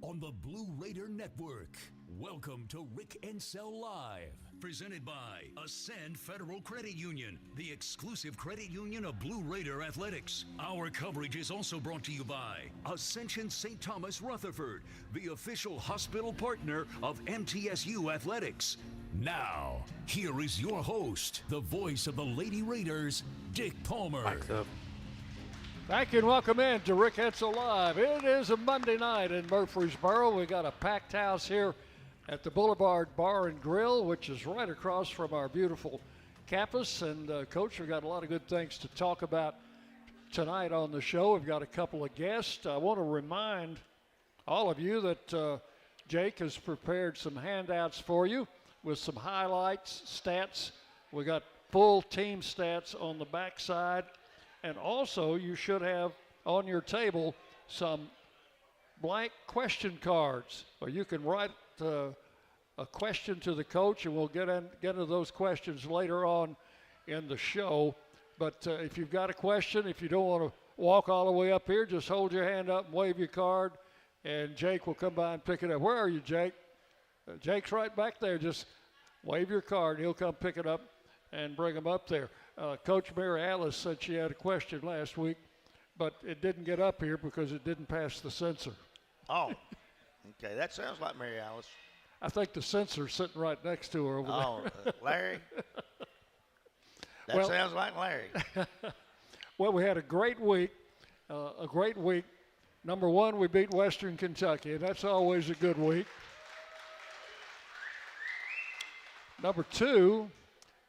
on the Blue Raider Network. Welcome to Rick and Sell Live, presented by Ascend Federal Credit Union, the exclusive credit union of Blue Raider Athletics. Our coverage is also brought to you by Ascension St. Thomas Rutherford, the official hospital partner of MTSU Athletics. Now, here is your host, the voice of the Lady Raiders, Dick Palmer. Thank you and welcome in to Rick Hetzel Live. It is a Monday night in Murfreesboro. We got a packed house here at the Boulevard Bar and Grill, which is right across from our beautiful campus. And Coach, we've got a lot of good things to talk about tonight on the show. We've got a couple of guests. I want to remind all of you that Jake has prepared some handouts for you with some highlights, stats. We got full team stats on the backside. And also, you should have on your table some blank question cards, or you can write a question to the coach, and we'll get into those questions later on in the show. But if you've got a question, if you don't want to walk all the way up here, just hold your hand up and wave your card, and Jake will come by and pick it up. Where are you, Jake? Jake's right back there. Just wave your card. He'll come pick it up and bring them up there. Coach Mary Alice said she had a question last week, but it didn't get up here because it didn't pass the censor. Oh, okay. That sounds like Mary Alice. I think the censor's sitting right next to her over there. Larry? That sounds like Larry. Well, we had a great week. Number one, we beat Western Kentucky, and that's always a good week. Number two,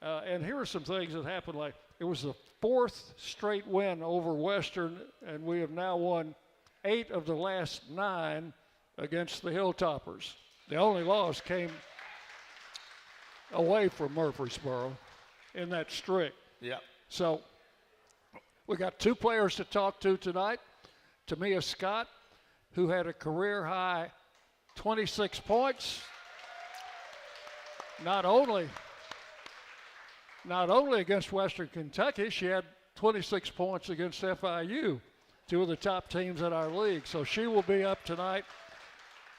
and here are some things that happened. Like, it was the fourth straight win over Western, and we have now won 8 of the last 9 against the Hilltoppers. The only loss came away from Murfreesboro in that streak. Yeah. So we got 2 players to talk to tonight. Tamia Scott, who had a career-high 26 points. Not only against Western Kentucky, she had 26 points against FIU, 2 of the top teams in our league. So she will be up tonight.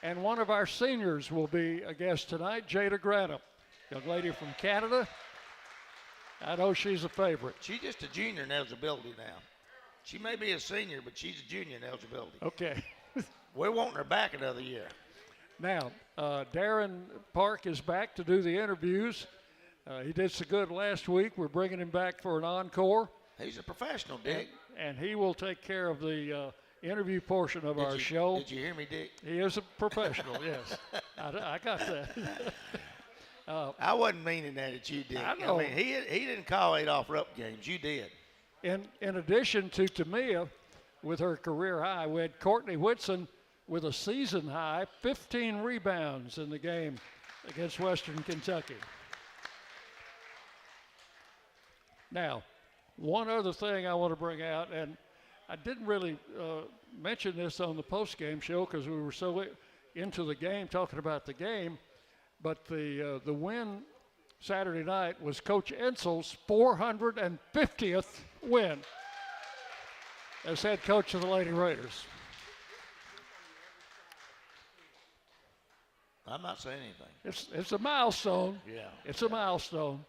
And one of our seniors will be a guest tonight, Jada Granum, young lady from Canada. I know she's a favorite. She's just a junior in eligibility now. She may be a senior, but she's a junior in eligibility. Okay. We're wanting her back another year. Now, Darren Park is back to do the interviews. He did so good last week. We're bringing him back for an encore. He's a professional, Dick. And he will take care of the interview portion of our show. Did you hear me, Dick? He is a professional, yes. I got that. I wasn't meaning that at you, Dick. I know. I mean, he didn't call Adolph Rupp games. You did. In addition to Tamia, with her career high, we had Courtney Whitson with a season high 15 rebounds in the game against Western Kentucky. Now, one other thing I want to bring out, and I didn't really mention this on the post-game show because we were so into the game, talking about the game, but the win Saturday night was Coach Ensel's 450th win as head coach of the Lady Raiders. I'm not saying anything. It's a milestone. Yeah. It's a milestone.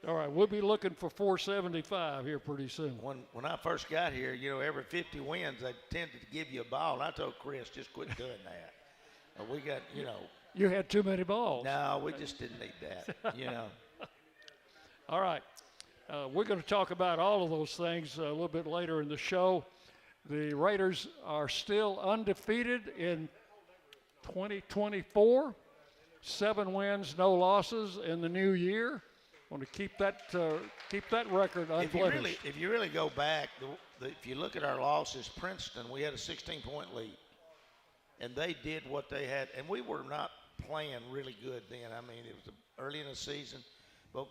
All right, we'll be looking for 475 here pretty soon. When I first got here, every 50 wins, they tended to give you a ball. And I told Chris, just quit doing that. We got, You had too many balls. No, we just didn't need that, All right. We're going to talk about all of those things a little bit later in the show. The Raiders are still undefeated in 2024. 7 wins, no losses in the new year. Want to keep that record unblemished. If you really go back, if you look at our losses, Princeton, we had a 16-point lead, and they did what they had, and we were not playing really good then. I mean, it was early in the season, but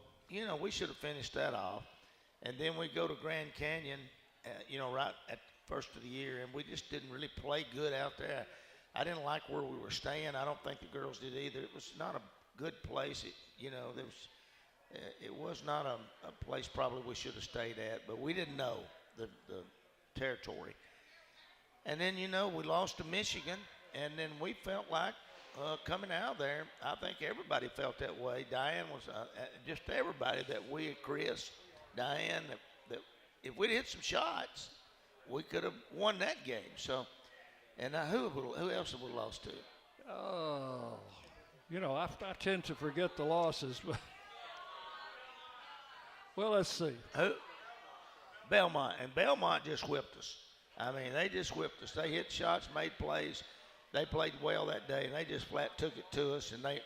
we should have finished that off. And then we go to Grand Canyon, right at first of the year, and we just didn't really play good out there. I didn't like where we were staying. I don't think the girls did either. It was not a good place. It was not a place probably we should have stayed at, but we didn't know the territory. And then, we lost to Michigan, And then we felt like coming out there, I think everybody felt that way. Diane was just everybody that we, Chris, Diane, that if we'd hit some shots, we could have won that game. So, and who else have we lost to? Oh, I tend to forget the losses. But well, let's see. Belmont. And Belmont just whipped us. I mean, they just whipped us. They hit shots, made plays. They played well that day, and they just flat took it to us. And they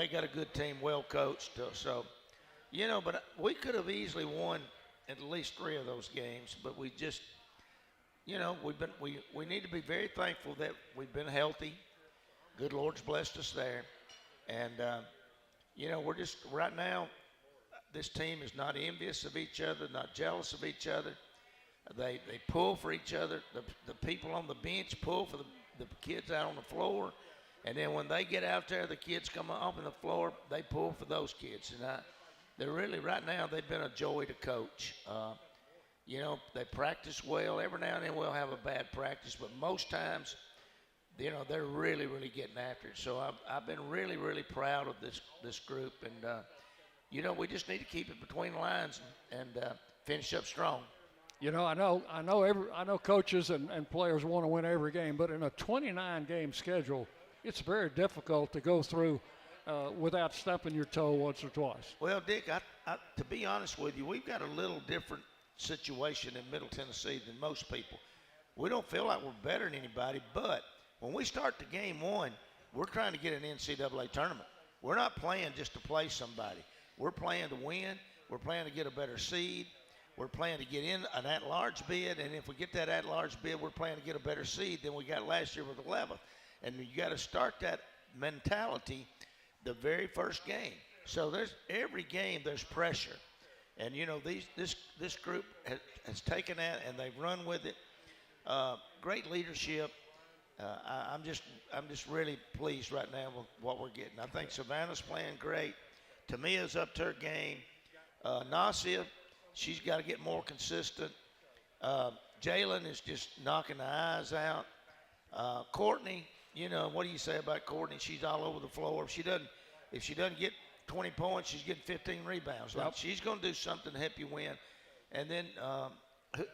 got a good team, well coached. So, but we could have easily won at least 3 of those games. But we just, we need to be very thankful that we've been healthy. Good Lord's blessed us there. And, we're just right now, this team is not envious of each other, not jealous of each other. They pull for each other. The people on the bench pull for the kids out on the floor. And then when they get out there, the kids come up on the floor, they pull for those kids. And they're really, right now, they've been a joy to coach. They practice well. Every now and then we'll have a bad practice, but most times, they're really, really getting after it. So I've been really, really proud of this group. And, we just need to keep it between the lines and finish up strong. I know coaches and players want to win every game, but in a 29-game schedule, it's very difficult to go through without stubbing your toe once or twice. Well, Dick, to be honest with you, we've got a little different situation in Middle Tennessee than most people. We don't feel like we're better than anybody, but when we start the game 1, we're trying to get an NCAA tournament. We're not playing just to play somebody. We're playing to win. We're playing to get a better seed. We're playing to get in an at-large bid, and if we get that at-large bid, we're playing to get a better seed than we got last year with 11th. And you got to start that mentality the very first game. So every game there's pressure, and this group has taken that and they've run with it. Great leadership. I'm just really pleased right now with what we're getting. I think Savannah's playing great. Tamia's up to her game. Nasia, she's got to get more consistent. Jalen is just knocking the eyes out. Courtney, what do you say about Courtney? She's all over the floor. If she doesn't get 20 points, she's getting 15 rebounds. Yep. She's going to do something to help you win. And then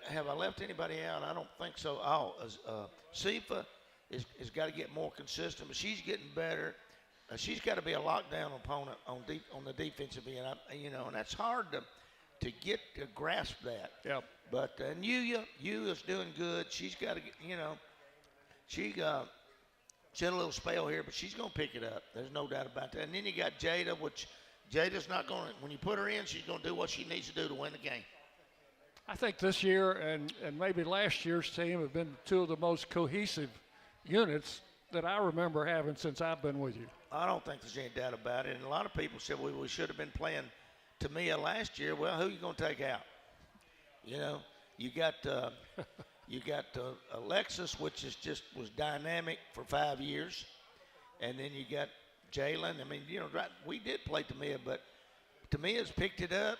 have I left anybody out? I don't think so. Sifa has got to get more consistent, but she's getting better. She's got to be a lockdown opponent on the defensive end, and that's hard to get to grasp that. Yep. But Yuya's doing good. She's got to, she had a little spell here, but she's going to pick it up. There's no doubt about that. And then you got Jada, which Jada's not going to, when you put her in, she's going to do what she needs to do to win the game. I think this year and maybe last year's team have been 2 of the most cohesive units that I remember having since I've been with you. I don't think there's any doubt about it. And a lot of people said we should have been playing Tamia last year. Well, who are you going to take out? You got Alexis, which was dynamic for 5 years, and then you got Jalen. I mean, we did play Tamia, but Tamia's picked it up,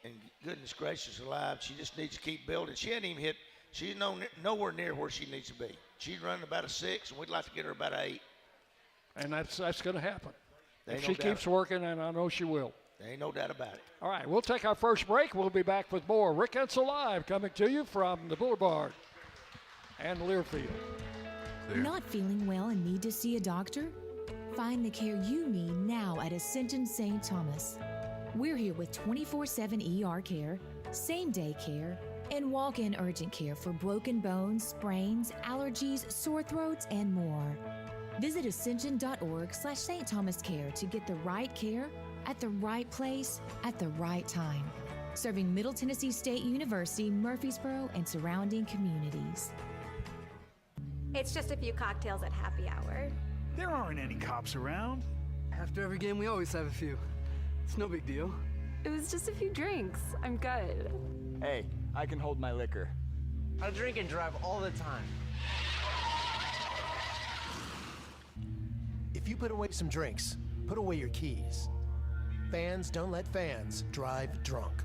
and goodness gracious alive, she just needs to keep building. She hadn't even hit. She's nowhere near where she needs to be. She's running about a 6, and we'd like to get her about an 8. And that's going to happen. If she keeps working, and I know she will. There ain't no doubt about it. All right, we'll take our first break. We'll be back with more Rick Edsel Live coming to you from the Boulevard and Learfield. Not feeling well and need to see a doctor? Find the care you need now at Ascension St. Thomas. We're here with 24/7 ER care, same-day care, and walk-in urgent care for broken bones, sprains, allergies, sore throats, and more. Visit ascension.org/St. Thomas Care to get the right care at the right place at the right time. Serving Middle Tennessee State University, Murfreesboro, and surrounding communities. It's just a few cocktails at happy hour. There aren't any cops around. After every game, we always have a few. It's no big deal. It was just a few drinks. I'm good. Hey, I can hold my liquor. I drink and drive all the time. If you put away some drinks, put away your keys. Fans don't let fans drive drunk.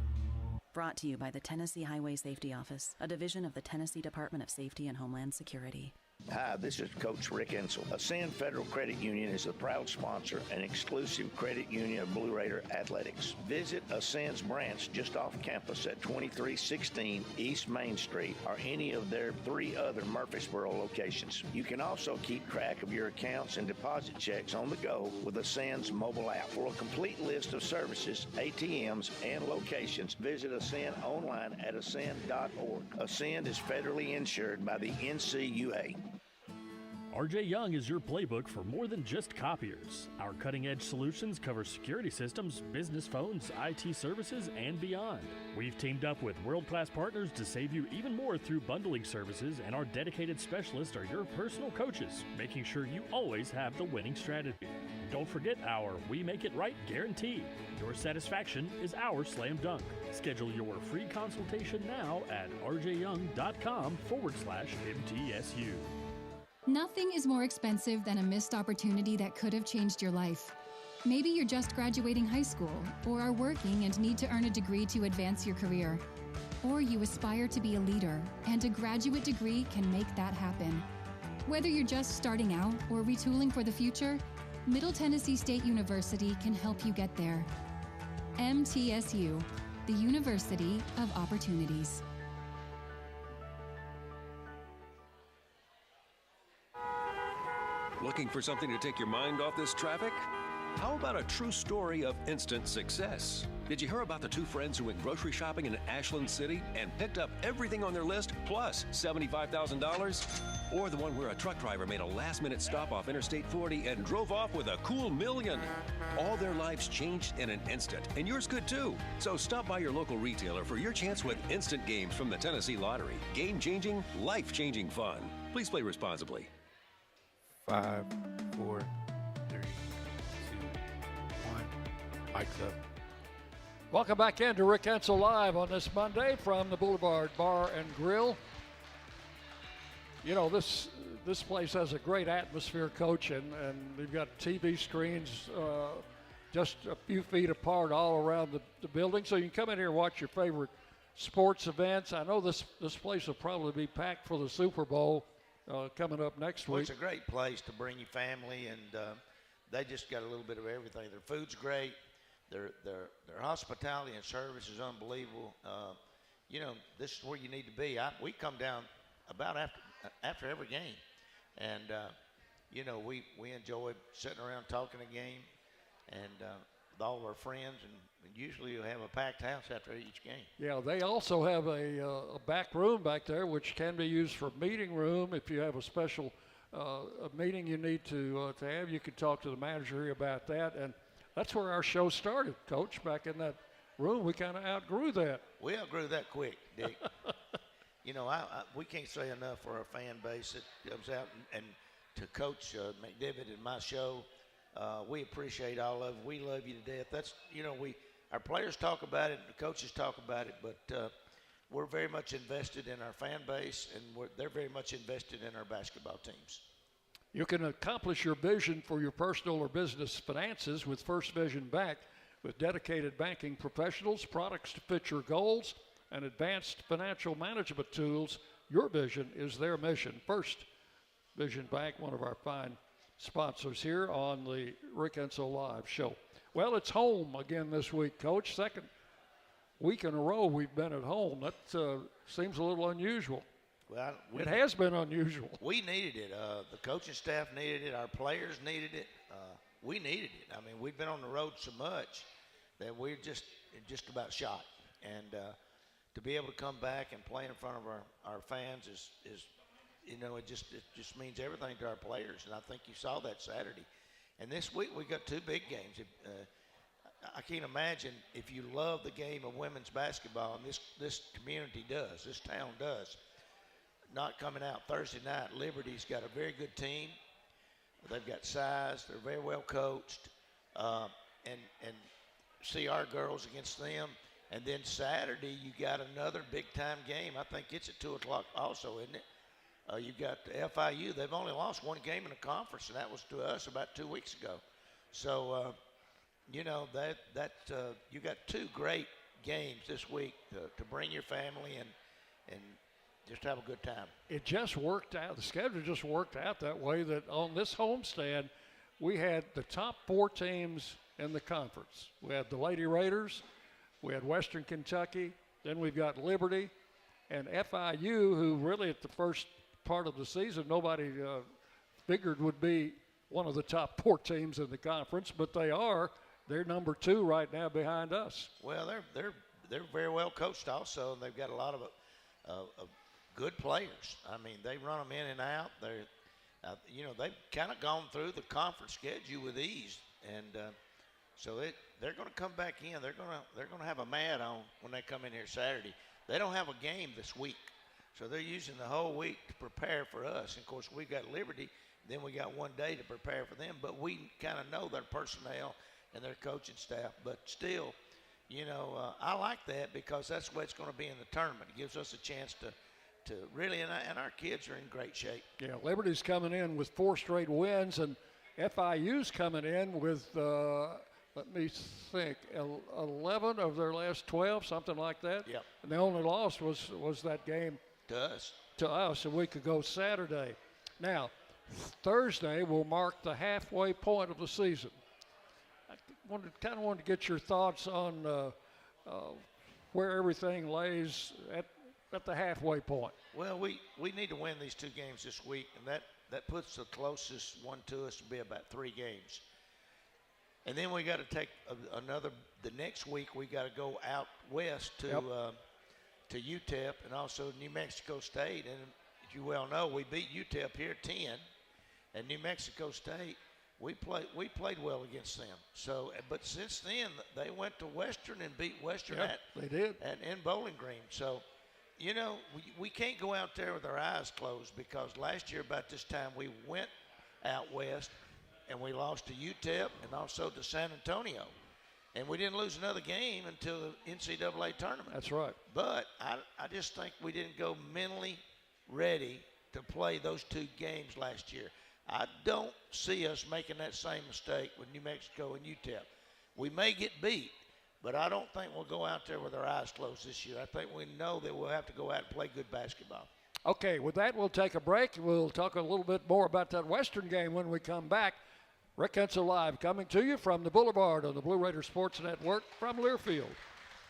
Brought to you by the Tennessee Highway Safety Office, a division of the Tennessee Department of Safety and Homeland Security. Hi, this is Coach Rick Ensel. Ascend Federal Credit Union is the proud sponsor and exclusive credit union of Blue Raider Athletics. Visit Ascend's branch just off campus at 2316 East Main Street or any of their 3 other Murfreesboro locations. You can also keep track of your accounts and deposit checks on the go with Ascend's mobile app. For a complete list of services, ATMs, and locations, visit Ascend online at ascend.org. Ascend is federally insured by the NCUA. RJ Young is your playbook for more than just copiers. Our cutting-edge solutions cover security systems, business phones, IT services, and beyond. We've teamed up with world-class partners to save you even more through bundling services, and our dedicated specialists are your personal coaches, making sure you always have the winning strategy. Don't forget our We Make It Right guarantee. Your satisfaction is our slam dunk. Schedule your free consultation now at rjyoung.com/MTSU. Nothing is more expensive than a missed opportunity that could have changed your life. Maybe you're just graduating high school, or are working and need to earn a degree to advance your career. Or you aspire to be a leader, and a graduate degree can make that happen. Whether you're just starting out or retooling for the future, Middle Tennessee State University can help you get there. MTSU, the University of Opportunities. Looking for something to take your mind off this traffic? How about a true story of instant success? Did you hear about the 2 friends who went grocery shopping in Ashland City and picked up everything on their list plus $75,000? Or the one where a truck driver made a last-minute stop off Interstate 40 and drove off with a cool $1 million? All their lives changed in an instant, and yours could too. So stop by your local retailer for your chance with instant games from the Tennessee Lottery. Game-changing, life-changing fun. Please play responsibly. 5, 4, 3, 2, 1. Mike's up. Welcome back into Rick Ensel Live on this Monday from the Boulevard Bar and Grill. You know, this place has a great atmosphere, Coach, and they've got TV screens just a few feet apart all around the building, so you can come in here and watch your favorite sports events. I know this place will probably be packed for the Super Bowl coming up next week. Well, it's a great place to bring your family, and they just got a little bit of everything. Their food's great. Their hospitality and service is unbelievable. You know, this is where you need to be. We come down about after every game, and you know, we enjoy sitting around talking a game, and with all of our friends, and usually you'll have a packed house after each game. Yeah, they also have a back room back there, which can be used for meeting room. If you have a special a meeting you need to have, you can talk to the manager here about that. And that's where our show started, Coach, back in that room. We kind of outgrew that. We outgrew that quick, Dick. You know, we can't say enough for our fan base that comes out and to Coach McDevitt in my show. We appreciate all of it. We love you to death. That's, you know, our players talk about it, the coaches talk about it, but we're very much invested in our fan base, and they're very much invested in our basketball teams. You can accomplish your vision for your personal or business finances with First Vision Bank. With dedicated banking professionals, products to fit your goals, and advanced financial management tools, your vision is their mission. First Vision Bank, one of our fine sponsors here on the Rick Ensel Live show. Well, it's home again this week, Coach. Second week in a row we've been at home. That seems a little unusual. Well, it has been unusual. We needed it. The coaching staff needed it. Our players needed it. We needed it. I mean, we've been on the road so much that we're just about shot. And to be able to come back and play in front of our fans is you know, it just means everything to our players. And I think you saw that Saturday. And this week we got 2 big games. I can't imagine if you love the game of women's basketball, and this community does, this town does, not coming out Thursday night. Liberty's got a very good team. They've got size. They're very well coached. And see our girls against them. And then Saturday you got another big-time game. I think it's at 2 o'clock also, isn't it? You got the FIU. They've only lost 1 game in the conference, and that was to us about 2 weeks ago. So, you know, that you got 2 great games this week to bring your family and just have a good time. It just worked out. The schedule just worked out that way that on this homestand, we had the top 4 teams in the conference. We had the Lady Raiders, we had Western Kentucky, then we've got Liberty, and FIU, who really at the first part of the season nobody figured would be one of the top 4 teams in the conference, but they are. They're number 2 right now behind us. Well, they're very well coached also, and they've got a lot of good players. I mean, they run them in and out. They're, they've kind of gone through the conference schedule with ease, and so they're going to come back in. They're going to have a mad on when they come in here Saturday. They don't have a game this week, so they're using the whole week to prepare for us. And of course, we got Liberty. Then we got one day to prepare for them, but we kind of know their personnel and their coaching staff. But still, I like that because that's the way it's going to be in the tournament. It gives us a chance to really, and our kids are in great shape. Yeah, Liberty's coming in with 4 straight wins, and FIU's coming in with, let me think, 11 of their last 12, something like that. Yep. And the only loss was that game to us a week ago Saturday. Now, Thursday will mark the halfway point of the season. I kind of wanted to get your thoughts on where everything lays at the halfway point. Well, we need to win these 2 games this week, and that puts the closest one to us to be about 3 games. And then we got to take the next week we got to go out west to UTEP and also New Mexico State. And as you well know, we beat UTEP here 10. And New Mexico State, we played well against them. So, but since then, they went to Western and beat Western they did in Bowling Green. So, we can't go out there with our eyes closed because last year about this time we went out west and we lost to UTEP and also to San Antonio. And we didn't lose another game until the NCAA tournament. That's right. But I just think we didn't go mentally ready to play those 2 games last year. I don't see us making that same mistake with New Mexico and UTEP. We may get beat, but I don't think we'll go out there with our eyes closed this year. I think we know that we'll have to go out and play good basketball. Okay, with that, we'll take a break. We'll talk a little bit more about that Western game when we come back. Rick Hensel Live coming to you from the Boulevard on the Blue Raider Sports Network from Learfield.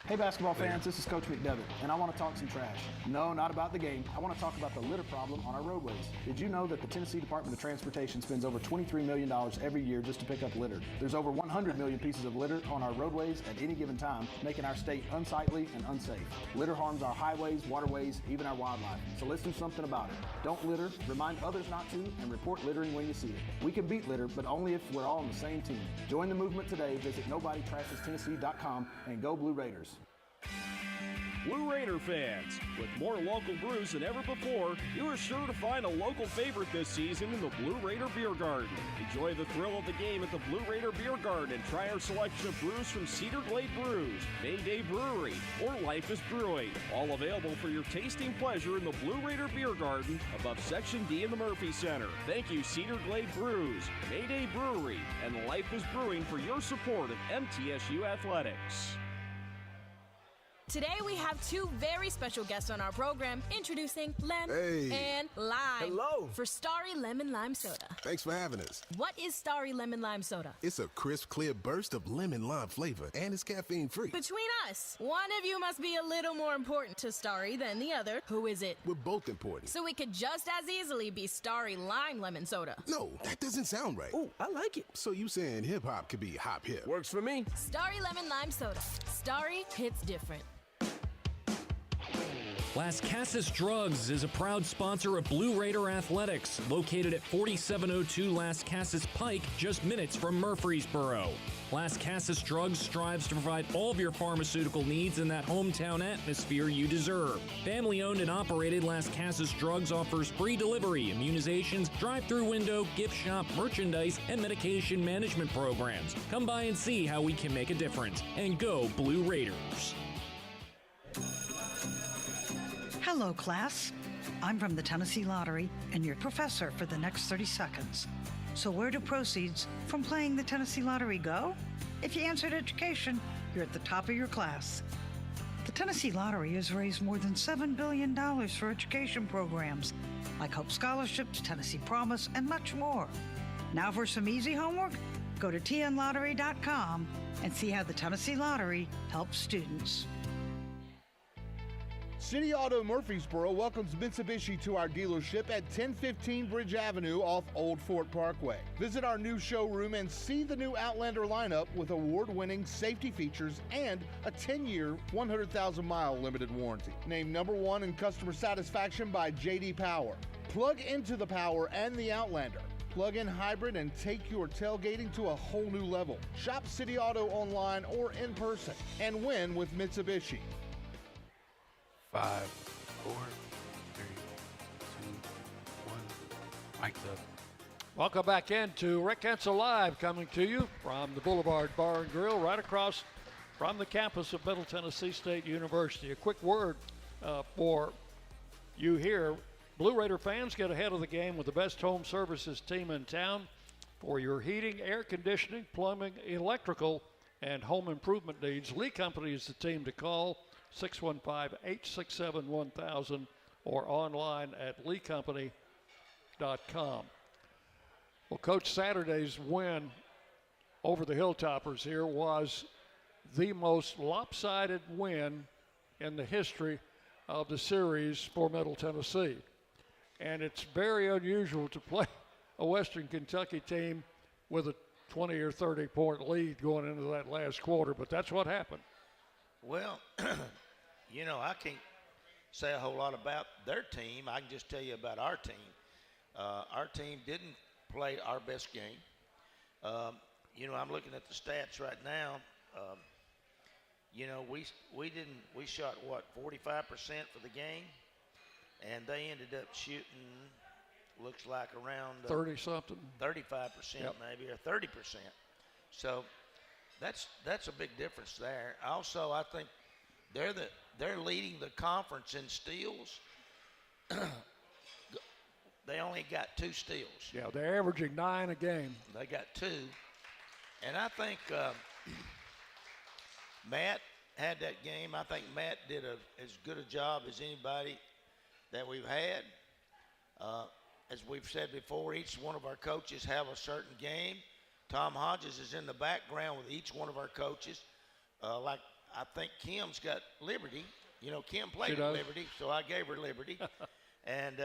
Hey basketball fans, this is Coach McDevitt, and I want to talk some trash. No, not about the game. I want to talk about the litter problem on our roadways. Did you know that the Tennessee Department of Transportation spends over $23 million every year just to pick up litter? There's over 100 million pieces of litter on our roadways at any given time, making our state unsightly and unsafe. Litter harms our highways, waterways, even our wildlife. So let's do something about it. Don't litter, remind others not to, and report littering when you see it. We can beat litter, but only if we're all on the same team. Join the movement today. Visit NobodyTrashesTennessee.com and go Blue Raiders. Blue Raider fans, with more local brews than ever before, you are sure to find a local favorite this season in the Blue Raider Beer Garden. Enjoy the thrill of the game at the Blue Raider Beer Garden and try our selection of brews from Cedar Glade Brews, Mayday Brewery, or Life is Brewing. All available for your tasting pleasure in the Blue Raider Beer Garden above Section D in the Murphy Center. Thank you, Cedar Glade Brews, Mayday Brewery, and Life is Brewing for your support of MTSU Athletics. Today we have 2 very special guests on our program, introducing Lem and Lime. Hello. For Starry Lemon Lime Soda. Thanks for having us. What is Starry Lemon Lime Soda? It's a crisp, clear burst of lemon lime flavor, and it's caffeine-free. Between us, one of you must be a little more important to Starry than the other. Who is it? We're both important. So it could just as easily be Starry Lime Lemon Soda. No, that doesn't sound right. Oh, I like it. So you saying hip-hop could be hop-hip? Works for me. Starry Lemon Lime Soda. Starry hits different. Las Casas Drugs is a proud sponsor of Blue Raider Athletics, located at 4702 Las Casas Pike, just minutes from Murfreesboro. Las Casas Drugs strives to provide all of your pharmaceutical needs in that hometown atmosphere you deserve. Family-owned and operated, Las Casas Drugs offers free delivery, immunizations, drive-through window, gift shop, merchandise, and medication management programs. Come by and see how we can make a difference. And go Blue Raiders. Hello, class. I'm from the Tennessee Lottery and your professor for the next 30 seconds. So where do proceeds from playing the Tennessee Lottery go? If you answered education, you're at the top of your class. The The Tennessee Lottery has raised more than $7 billion for education programs like Hope Scholarships, Tennessee Promise, and much more. Now for some easy homework, go to tnlottery.com and see how the Tennessee Lottery helps students. City Auto Murfreesboro welcomes Mitsubishi to our dealership at 1015 Bridge Avenue off Old Fort Parkway. Visit our new showroom and see the new Outlander lineup with award-winning safety features and a 10-year, 100,000-mile limited warranty. Named #1 in customer satisfaction by J.D. Power. Plug into the Power and the Outlander. Plug-in hybrid and take your tailgating to a whole new level. Shop City Auto online or in person and win with Mitsubishi. 5, 4, 3, 2, 1. Mike's up. Welcome back into Rick Hensel Live, coming to you from the Boulevard Bar and Grill right across from the campus of Middle Tennessee State University. A quick word for you here. Blue Raider fans, get ahead of the game with the best home services team in town for your heating, air conditioning, plumbing, electrical, and home improvement needs. Lee Company is the team to call. 615-867-1000 or online at leecompany.com. Well, Coach, Saturday's win over the Hilltoppers here was the most lopsided win in the history of the series for Middle Tennessee. And it's very unusual to play a Western Kentucky team with a 20 or 30 point lead going into that last quarter, but that's what happened. Well, you know, I can't say a whole lot about their team. I can just tell you about our team. Our team didn't play our best game. You know, I'm looking at the stats right now. You know, we shot what, 45% for the game, and they ended up shooting, looks like around 30 something, 35% maybe, or 30%. So that's a big difference there. Also, I think they're leading the conference in steals. They only got 2 steals. Yeah, they're averaging 9 a game. They got 2, and I think Matt had that game. I think Matt did as good a job as anybody that we've had. As we've said before, each one of our coaches have a certain game. Tom Hodges is in the background with each one of our coaches. Like I think Kim's got Liberty. You know, Kim played at Liberty, so I gave her Liberty. And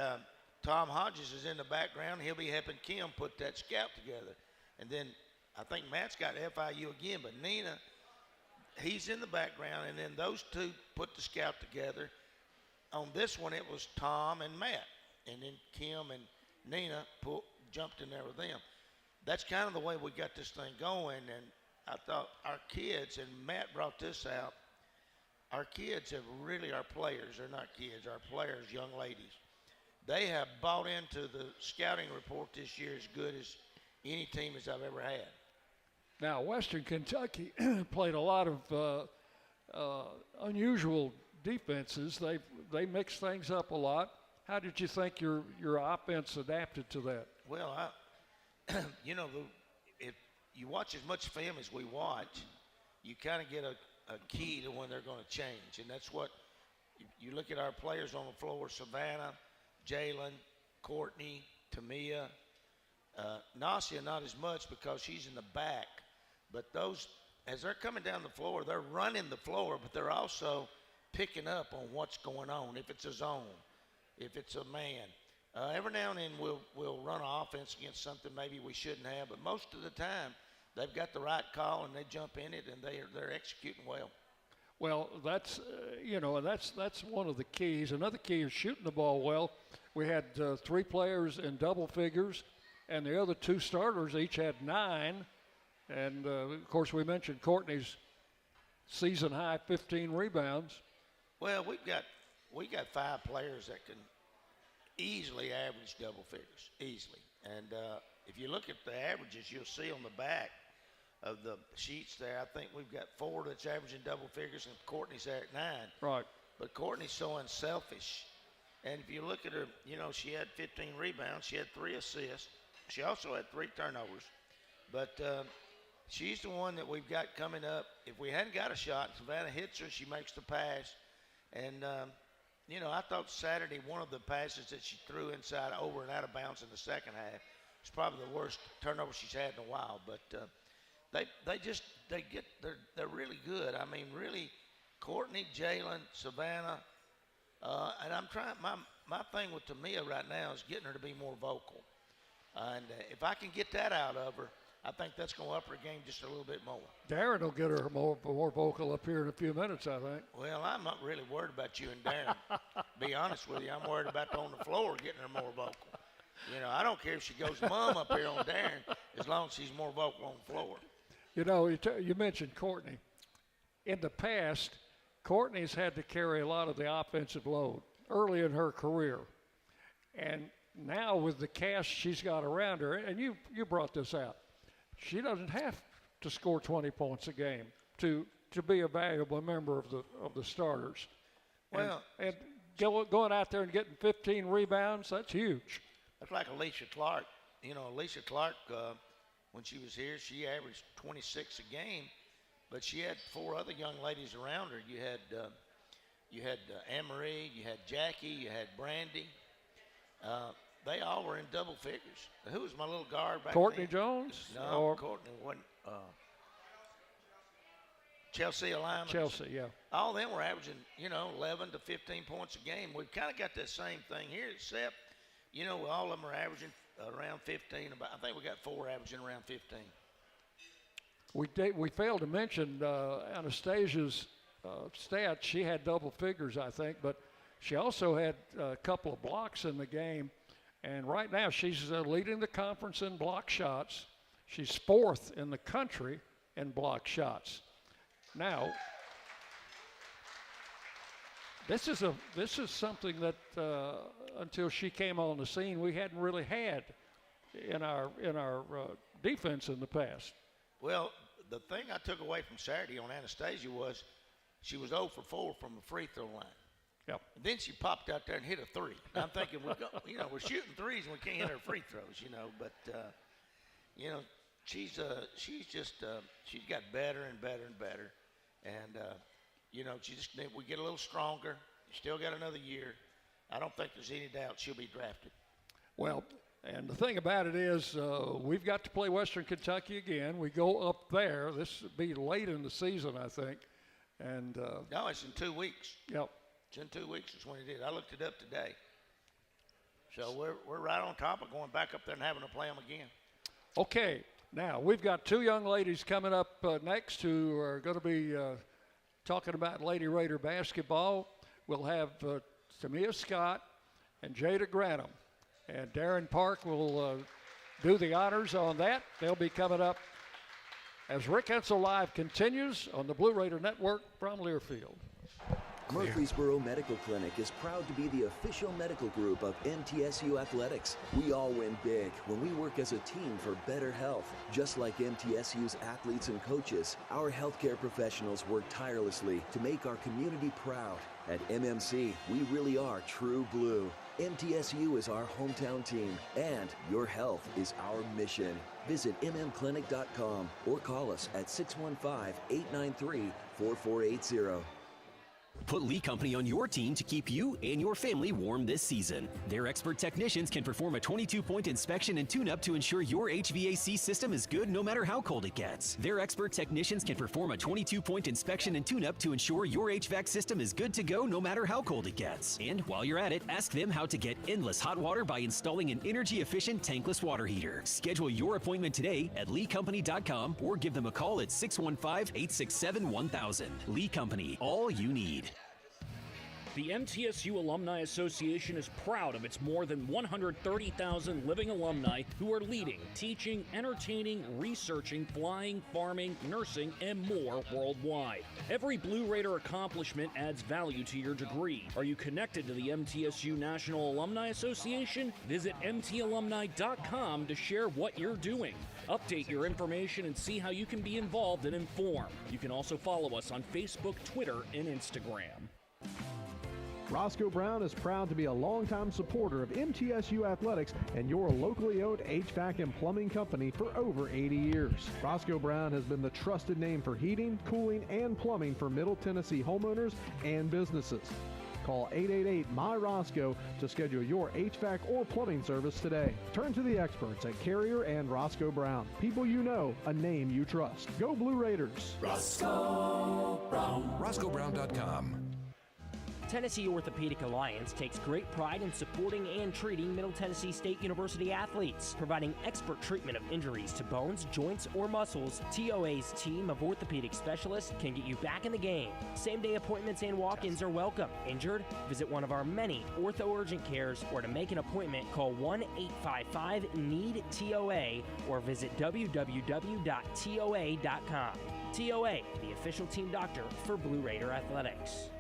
Tom Hodges is in the background. He'll be helping Kim put that scout together. And then I think Matt's got FIU again, but Nina, he's in the background, and then those two put the scout together. On this one, it was Tom and Matt, and then Kim and Nina jumped in there with them. That's kind of the way we got this thing going, and I thought our kids, and Matt brought this out, our kids have really, our players, they're not kids, our players, young ladies, they have bought into the scouting report this year as good as any team as I've ever had. Now, Western Kentucky played a lot of unusual defenses. They mixed things up a lot. How did you think your offense adapted to that? Well, you know, if you watch as much film as we watch, you kind of get a key to when they're going to change. And that's what you look at our players on the floor: Savannah, Jalen, Courtney, Tamia, Nasia not as much because she's in the back. But those, as they're coming down the floor, they're running the floor, but they're also picking up on what's going on. If it's a zone, if it's a man. Every now and then we'll run an offense against something maybe we shouldn't have, but most of the time they've got the right call and they jump in it and they're executing well. Well, that's you know, that's one of the keys. Another key is shooting the ball well. We had 3 players in double figures, and the other 2 starters each had 9. And of course, we mentioned Courtney's season high 15 rebounds. Well, we got 5 players that can easily average double figures, easily. And if you look at the averages, you'll see on the back of the sheets there, I think we've got 4 that's averaging double figures, and Courtney's there at 9. Right. But Courtney's so unselfish. And if you look at her, you know, she had 15 rebounds. She had 3 assists. She also had 3 turnovers. But She's the one that we've got coming up. If we hadn't got a shot, Savannah hits her, she makes the pass. And, you know, I thought Saturday one of the passes that she threw inside over and out of bounds in the second half was probably the worst turnover she's had in a while. But they're really good. I mean, really, Courtney, Jalen, Savannah, and I'm trying, my thing with Tamia right now is getting her to be more vocal. And if I can get that out of her, I think that's going to up her game just a little bit more. Darren will get her more vocal up here in a few minutes, I think. Well, I'm not really worried about you and Darren. Be honest with you, I'm worried about on the floor getting her more vocal. You know, I don't care if she goes mum up here on Darren as long as she's more vocal on the floor. You know, you mentioned Courtney. In the past, Courtney's had to carry a lot of the offensive load early in her career. And now with the cast she's got around her, and you brought this out, she doesn't have to score 20 points a game to be a valuable member of the starters. Well, and going out there and getting 15 rebounds, that's huge. That's like Alicia Clark. You know, Alicia Clark, when she was here, she averaged 26 a game, but she had 4 other young ladies around her. You had Anne-Marie, you had Jackie, you had Brandy. They all were in double figures. Who was my little guard back Courtney then? Jones? No, Courtney wasn't. Chelsea Alignment. Chelsea, yeah. All of them were averaging, 11 to 15 points a game. We've kind of got that same thing here, except, all of them are averaging around 15. I think we got 4 averaging around 15. We failed to mention Anastasia's stats. She had double figures, I think, but she also had a couple of blocks in the game. And right now she's leading the conference in block shots. She's 4th in the country in block shots. Now, this is something that until she came on the scene we hadn't really had in our defense in the past. Well, the thing I took away from Saturday on Anastasia was she was 0 for 4 from the free throw line. Yep. And then she popped out there and hit a 3. And I'm thinking, we're shooting threes and we can't hit our free throws, But, she's got better and better and better. And, we get a little stronger. Still got another year. I don't think there's any doubt she'll be drafted. Well, and the thing about it is we've got to play Western Kentucky again. We go up there. This will be late in the season, I think. And no, it's in 2 weeks. Yep. It's in 2 weeks is when it is. I looked it up today. So we're right on top of going back up there and having to play them again. Okay. Now, we've got 2 young ladies coming up next who are going to be talking about Lady Raider basketball. We'll have Tamia Scott and Jada Granum. And Darren Park will do the honors on that. They'll be coming up as Rick Hensel Live continues on the Blue Raider Network from Learfield. Murfreesboro Medical Clinic is proud to be the official medical group of MTSU Athletics. We all win big when we work as a team for better health. Just like MTSU's athletes and coaches, our healthcare professionals work tirelessly to make our community proud. At MMC, we really are true blue. MTSU is our hometown team, and your health is our mission. Visit mmclinic.com or call us at 615-893-4480. Put Lee Company on your team to keep you and your family warm this season. Their expert technicians can perform a 22-point inspection and tune-up to ensure your HVAC system is good no matter how cold it gets. Their expert technicians can perform a 22-point inspection and tune-up to ensure your HVAC system is good to go no matter how cold it gets. And while you're at it, ask them how to get endless hot water by installing an energy-efficient tankless water heater. Schedule your appointment today at leecompany.com or give them a call at 615-867-1000. Lee Company, all you need. The MTSU Alumni Association is proud of its more than 130,000 living alumni who are leading, teaching, entertaining, researching, flying, farming, nursing, and more worldwide. Every Blue Raider accomplishment adds value to your degree. Are you connected to the MTSU National Alumni Association? Visit mtalumni.com to share what you're doing. Update your information and see how you can be involved and informed. You can also follow us on Facebook, Twitter, and Instagram. Roscoe Brown is proud to be a longtime supporter of MTSU Athletics and your locally owned HVAC and plumbing company for over 80 years. Roscoe Brown has been the trusted name for heating, cooling, and plumbing for Middle Tennessee homeowners and businesses. Call 888-MY-ROSCOE to schedule your HVAC or plumbing service today. Turn to the experts at Carrier and Roscoe Brown. People you know, a name you trust. Go Blue Raiders. Roscoe Brown. RoscoeBrown.com. Tennessee Orthopedic Alliance takes great pride in supporting and treating Middle Tennessee State University athletes, providing expert treatment of injuries to bones, joints, or muscles. TOA's team of orthopedic specialists can get you back in the game. Same-day appointments and walk-ins are welcome. Injured? Visit one of our many ortho urgent cares, or to make an appointment, call 1-855-NEED-TOA or visit www.toa.com. TOA, the official team doctor for Blue Raider Athletics.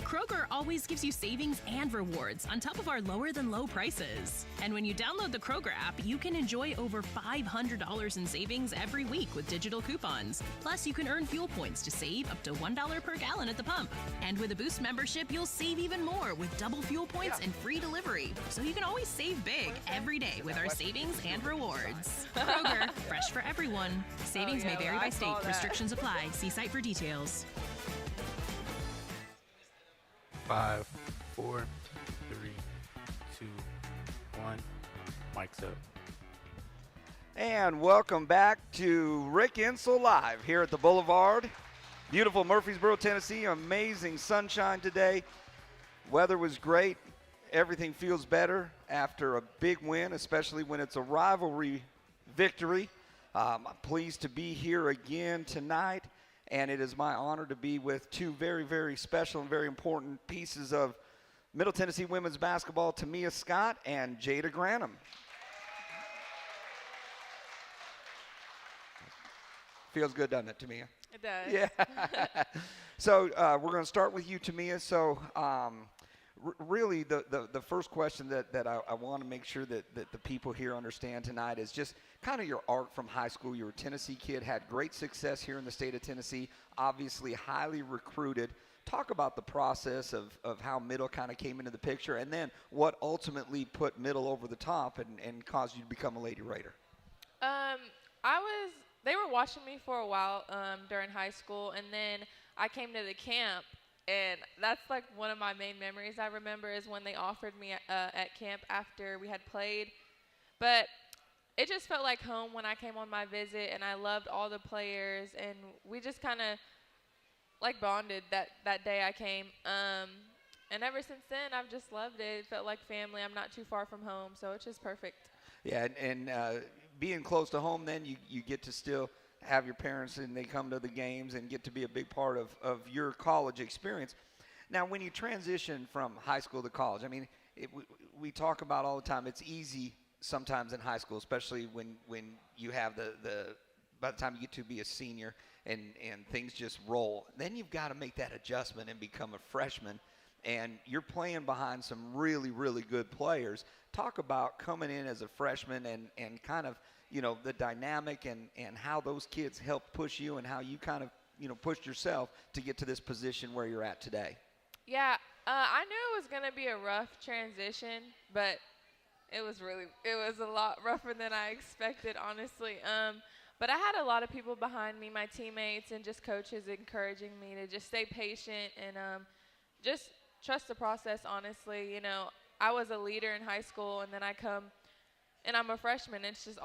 Kroger always gives you savings and rewards on top of our lower-than-low prices. And when you download the Kroger app, you can enjoy over $500 in savings every week with digital coupons. Plus, you can earn fuel points to save up to $1 per gallon at the pump. And with a Boost membership, you'll save even more with double fuel points and free delivery. So you can always save big every day with our savings and rewards. Kroger, fresh for everyone. Savings may vary by state. Restrictions apply. See site for details. 5, 4, 3, 2, 1. Mic's up. And welcome back to Rick Insel Live here at the Boulevard. Beautiful Murfreesboro, Tennessee. Amazing sunshine today. Weather was great. Everything feels better after a big win, especially when it's a rivalry victory. I'm pleased to be here again tonight. And it is my honor to be with two very, very special and very important pieces of Middle Tennessee women's basketball, Tamia Scott and Jada Granum. Feels good, doesn't it, Tamia? It does. Yeah. So we're going to start with you, Tamia. So really the first question that I want to make sure that the people here understand tonight is just kind of your arc from high school. You were a Tennessee kid, had great success here in the state of Tennessee, obviously highly recruited. Talk about the process of how Middle kind of came into the picture, and then what ultimately put Middle over the top and caused you to become a Lady Raider. They were watching me for a while during high school, and then I came to the camp, and that's like one of my main memories I remember is when they offered me at camp after we had played. But it just felt like home when I came on my visit, and I loved all the players, and we just kind of like bonded that day I came. And ever since then, I've just loved it. It felt like family. I'm not too far from home, so it's just perfect. Yeah, and being close to home, then you get to still have your parents and they come to the games and get to be a big part of your college experience. Now, when you transition from high school to college, I mean, we talk about all the time, it's easy sometimes in high school, especially when you have by the time you get to be a senior and things just roll. Then you've got to make that adjustment and become a freshman, and you're playing behind some really, really good players. Talk about coming in as a freshman and kind of, the dynamic and how those kids helped push you and how you kind of, pushed yourself to get to this position where you're at today. Yeah, I knew it was going to be a rough transition, but it was a lot rougher than I expected, honestly. But I had a lot of people behind me, my teammates and just coaches encouraging me to just stay patient and just trust the process, honestly. I was a leader in high school, and then I come and I'm a freshman. It just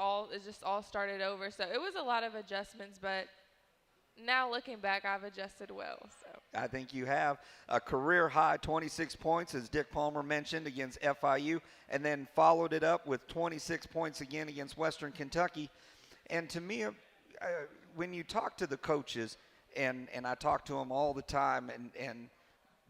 all started over. So it was a lot of adjustments, but now looking back, I've adjusted well. So I think you have. A career high 26 points, as Dick Palmer mentioned, against FIU, and then followed it up with 26 points again against Western Kentucky. And to me, when you talk to the coaches, and I talk to them all the time, and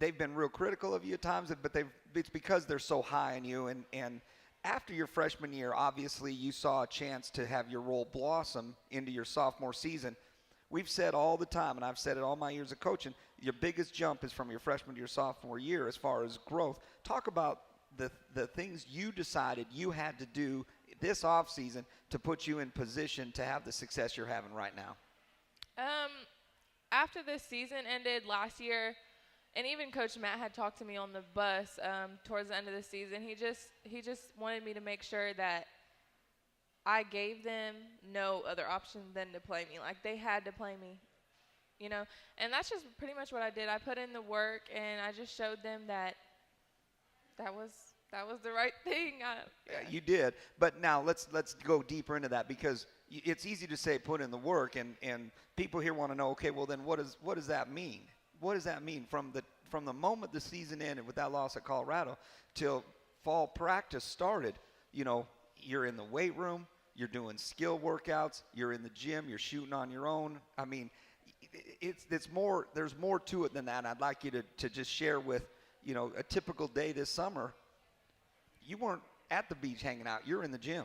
they've been real critical of you at times, but it's because they're so high in you. And after your freshman year, obviously you saw a chance to have your role blossom into your sophomore season. We've said all the time, and I've said it all my years of coaching, your biggest jump is from your freshman to your sophomore year as far as growth. Talk about the things you decided you had to do this offseason to put you in position to have the success you're having right now. After this season ended last year, and even Coach Matt had talked to me on the bus towards the end of the season. He just wanted me to make sure that I gave them no other option than to play me. Like, they had to play me, you know. And that's just pretty much what I did. I put in the work, and I just showed them that was the right thing. You did. But now let's go deeper into that, because it's easy to say put in the work, and people here want to know, okay, well then what does that mean? What does that mean from the moment the season ended with that loss at Colorado till fall practice started? You know, you're in the weight room, you're doing skill workouts, you're in the gym, you're shooting on your own. I mean, it's more. There's more to it than that. And I'd like you to just share with, you know, a typical day this summer. You weren't at the beach hanging out. You're in the gym.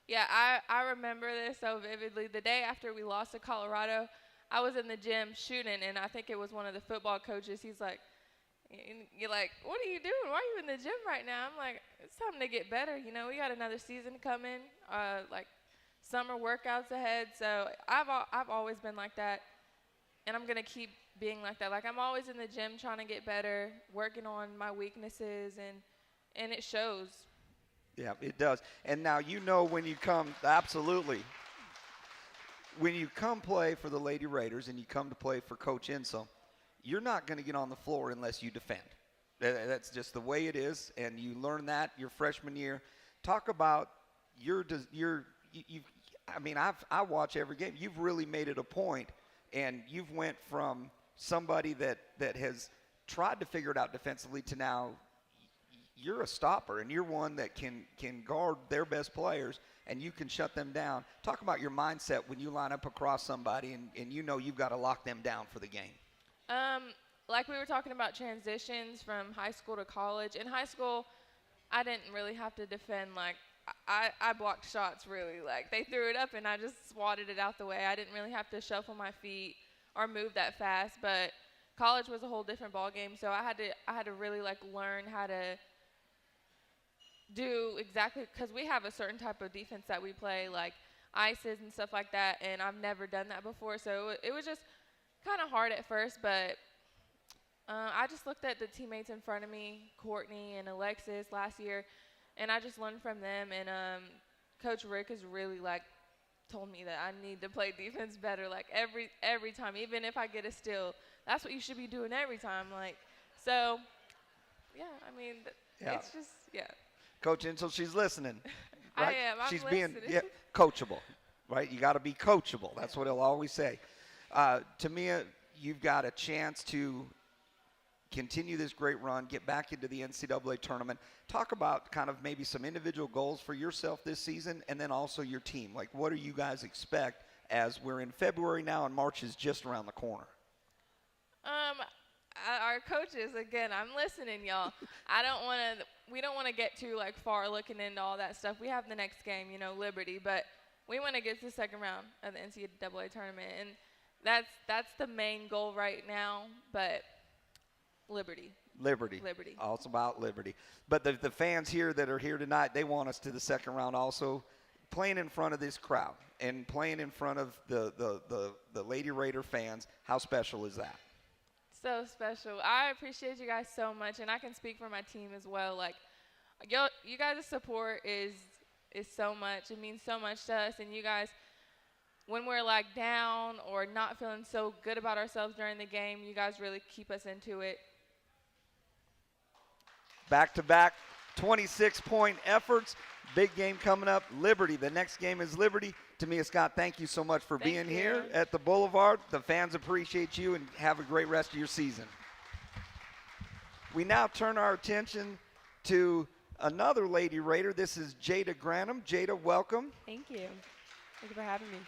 Yeah, I remember this so vividly. The day after we lost to Colorado, I was in the gym shooting, and I think it was one of the football coaches. He's like, you're like, what are you doing? Why are you in the gym right now? I'm like, it's time to get better. You know, we got another season coming, like summer workouts ahead. So I've always been like that, and I'm going to keep being like that. Like, I'm always in the gym trying to get better, working on my weaknesses, and it shows. Yeah, it does. And now, you know, when you come, absolutely, when you come play for the Lady Raiders and you come to play for Coach Insel, you're not going to get on the floor unless you defend. That's just the way it is, and you learn that your freshman year. Talk about I watch every game. You've really made it a point, and you've went from somebody that has tried to figure it out defensively to now you're a stopper, and you're one that can guard their best players, and you can shut them down. Talk about your mindset when you line up across somebody and you know you've got to lock them down for the game. Like we were talking about transitions from high school to college. In high school, I didn't really have to defend. Like, I blocked shots, really. Like, they threw it up, and I just swatted it out the way. I didn't really have to shuffle my feet or move that fast. But college was a whole different ball game, so I had to really, like, learn how to do exactly, because we have a certain type of defense that we play, like ices and stuff like that, and I've never done that before. So it was just kind of hard at first, but I just looked at the teammates in front of me, Courtney and Alexis last year, and I just learned from them. And Coach Rick has really, like, told me that I need to play defense better, like every time, even if I get a steal. That's what you should be doing every time. Like, so, yeah, I mean, it's just, yeah. Coach Insel, she's listening. Right? I am. She's listening. being coachable, right? You got to be coachable. That's what he'll always say. Tamia, you've got a chance to continue this great run, get back into the NCAA tournament. Talk about kind of maybe some individual goals for yourself this season, and then also your team. Like, what do you guys expect as we're in February now and March is just around the corner? Our coaches, again, I'm listening, y'all. We don't want to get too, like, far looking into all that stuff. We have the next game, you know, Liberty, but we want to get to the second round of the NCAA tournament, and that's the main goal right now. But Liberty. All it's about Liberty. But the fans here that are here tonight, they want us to the second round also, playing in front of this crowd and playing in front of the Lady Raider fans. How special is that? So special. I appreciate you guys so much, and I can speak for my team as well. Like, you guys' support is so much. It means so much to us, and you guys, when we're, like, down or not feeling so good about ourselves during the game, you guys really keep us into it. Back-to-back 26-point efforts. Big game coming up, Liberty. The next game is Liberty. Tamia Scott, thank you so much for being here at the Boulevard. The fans appreciate you, and have a great rest of your season. We now turn our attention to another Lady Raider. This is Jada Granum. Jada, welcome. Thank you. Thank you for having me.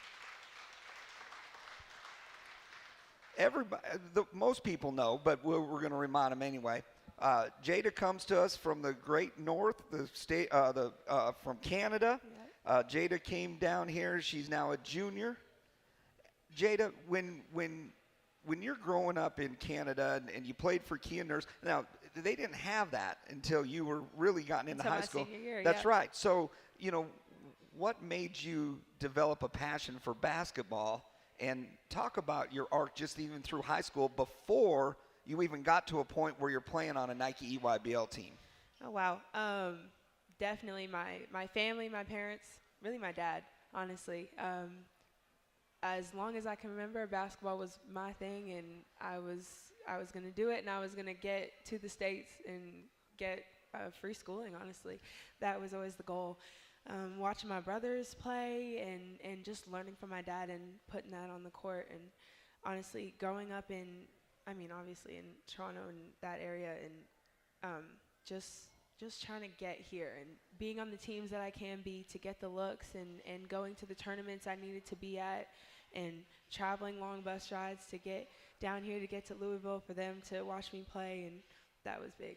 Most people know, but we're going to remind them anyway. Jada comes to us from the great north, the state, from Canada. Jada came down here. She's now a junior. Jada, when you're growing up in Canada and you played for Kia Nurse, now they didn't have that until you were really gotten into high school. Senior year, That's right. So, you know, what made you develop a passion for basketball? And talk about your arc just even through high school before you even got to a point where you're playing on a Nike EYBL team? Oh, wow. Definitely my family, my parents, really my dad, honestly. As long as I can remember, basketball was my thing, and I was going to do it, and I was going to get to the States and get free schooling, honestly. That was always the goal. Watching my brothers play and just learning from my dad and putting that on the court. And honestly, growing up obviously in Toronto and that area, and just trying to get here and being on the teams that I can be to get the looks, and going to the tournaments I needed to be at, and traveling long bus rides to get down here to get to Louisville for them to watch me play, and that was big.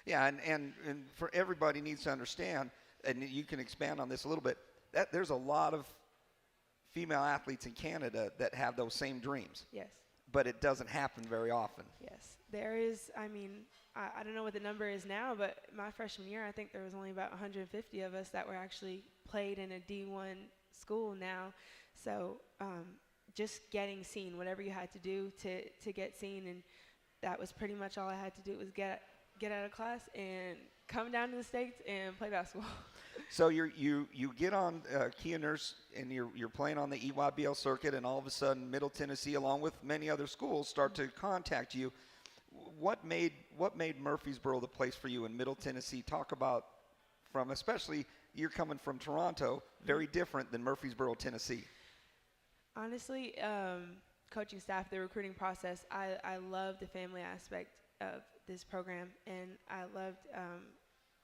Yeah, and for everybody needs to understand, and you can expand on this a little bit, that there's a lot of female athletes in Canada that have those same dreams. Yes. But it doesn't happen very often. Yes. There is, I don't know what the number is now, but my freshman year, I think there was only about 150 of us that were actually played in a D1 school now. So just getting seen, whatever you had to do to get seen, and that was pretty much all I had to do was get out of class and come down to the States and play basketball. So you get on Kia Nurse, and you're playing on the EYBL circuit, and all of a sudden Middle Tennessee, along with many other schools, start to contact you. What made Murfreesboro the place for you in Middle Tennessee? Talk about, from especially you're coming from Toronto, very different than Murfreesboro, Tennessee. Honestly, coaching staff, the recruiting process, I love the family aspect of this program, and I loved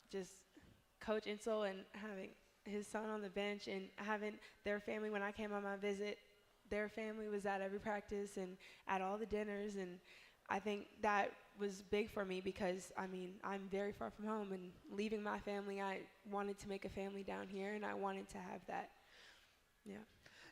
just Coach Insel and having his son on the bench, and having their family. When I came on my visit, their family was at every practice and at all the dinners, and I think that was big for me because, I'm very far from home, and leaving my family, I wanted to make a family down here, and I wanted to have that. Yeah.